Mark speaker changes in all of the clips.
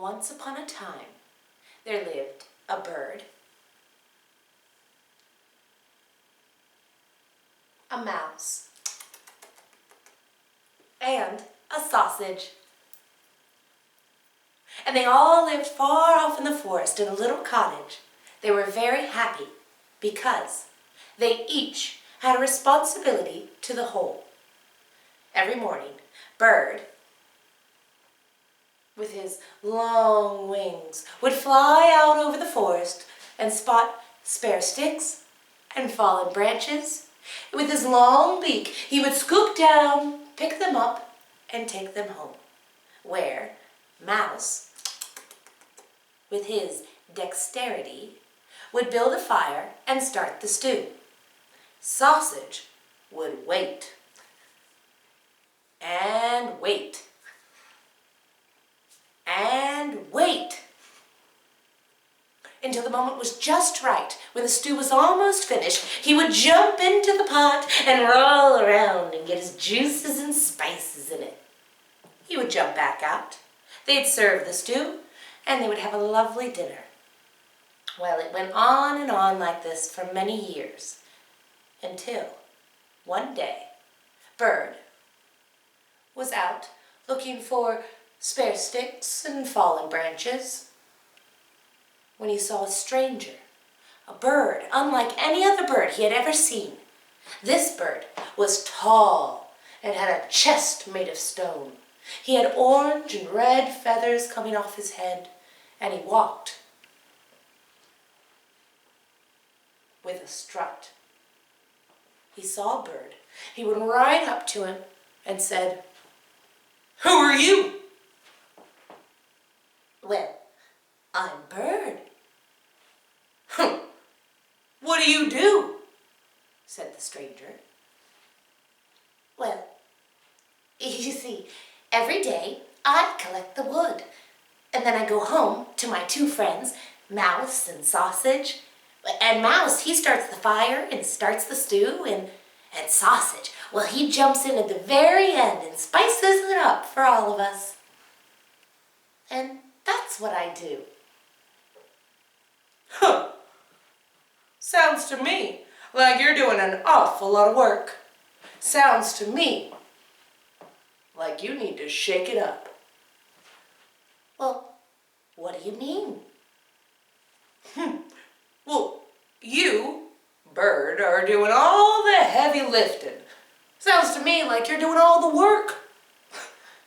Speaker 1: Once upon a time, there lived a bird, a mouse, and a sausage. And they all lived far off in the forest in a little cottage. They were very happy because they each had a responsibility to the whole. Every morning, Bird, with his long wings, would fly out over the forest and spot spare sticks and fallen branches. With his long beak, he would scoop down, pick them up, and take them home, where Mouse, with his dexterity, would build a fire and start the stew. Sausage would wait and wait and wait until the moment was just right. When the stew was almost finished, he would jump into the pot and roll around and get his juices and spices in it. He would jump back out. They'd serve the stew, and they would have a lovely dinner. Well, it went on and on like this for many years, until one day, Bird was out looking for spare sticks and fallen branches when he saw a stranger, a bird unlike any other bird he had ever seen. This bird was tall and had a chest made of stone. He had orange and red feathers coming off his head, and he walked with a strut. He saw Bird. He would ride up to him and said, "Who are you?" "Well, I'm Bird." "Humph! What do you do?" said the stranger. "Well, you see, every day I collect the wood, and then I go home to my two friends, Mouse and Sausage. And Mouse, he starts the fire and starts the stew, and Sausage, well, he jumps in at the very end and spices it up for all of us. And that's what I do." "Huh. Sounds to me like you're doing an awful lot of work. Sounds to me like you need to shake it up." "Well, what do you mean?" "Well, you, Bird, are doing all the heavy lifting. Sounds to me like you're doing all the work.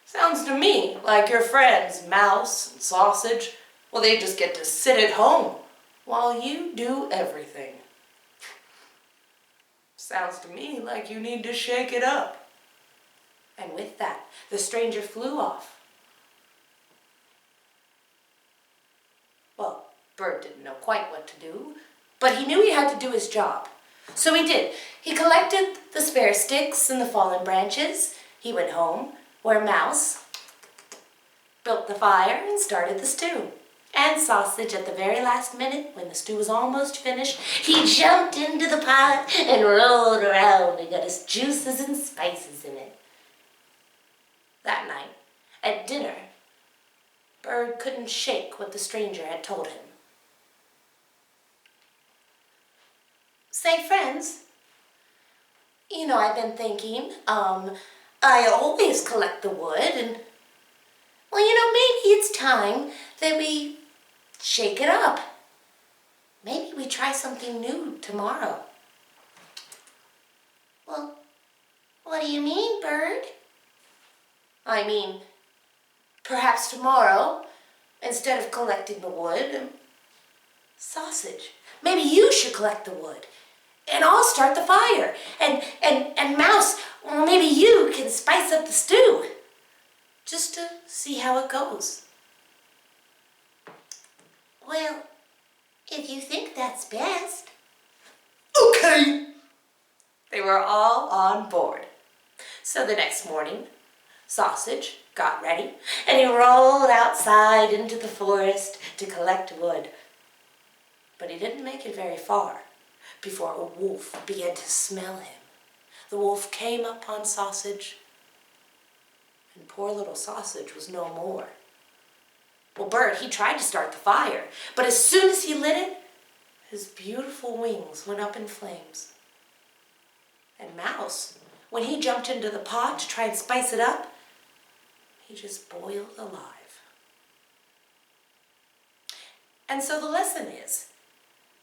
Speaker 1: Sounds to me like your friends, Mouse and Sausage, well, they just get to sit at home while you do everything. Sounds to me like you need to shake it up." And with that, the stranger flew off. Well, Bird didn't know quite what to do, but he knew he had to do his job. So he did. He collected the spare sticks and the fallen branches. He went home, where Mouse built the fire and started the stew. And Sausage, at the very last minute, when the stew was almost finished, he jumped into the pot and rolled around and got his juices and spices in it. That night, at dinner, Bird couldn't shake what the stranger had told him. "Say, friends, I've been thinking, I always collect the wood, and, well, maybe it's time that we shake it up. Maybe we try something new tomorrow." "Well, what do you mean, Bird?" "I mean, perhaps tomorrow, instead of collecting the wood, Sausage, maybe you should collect the wood, and I'll start the fire, and Mouse, well, maybe you can spice up the stew, just to see how it goes." "Well, if you think that's best." "Okay." They were all on board. So the next morning, Sausage got ready, and he rolled outside into the forest to collect wood. But he didn't make it very far before a wolf began to smell him. The wolf came upon Sausage, and poor little Sausage was no more. Well, Bird, he tried to start the fire, but as soon as he lit it, his beautiful wings went up in flames. And Mouse, when he jumped into the pot to try and spice it up, he just boiled alive. And so the lesson is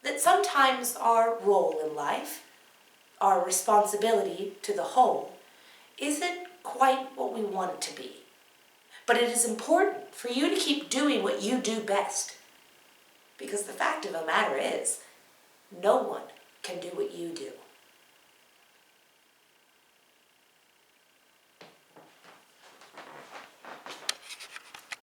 Speaker 1: that sometimes our role in life, our responsibility to the whole, isn't quite what we want it to be. But it is important for you to keep doing what you do best. Because the fact of the matter is, no one can do what you do.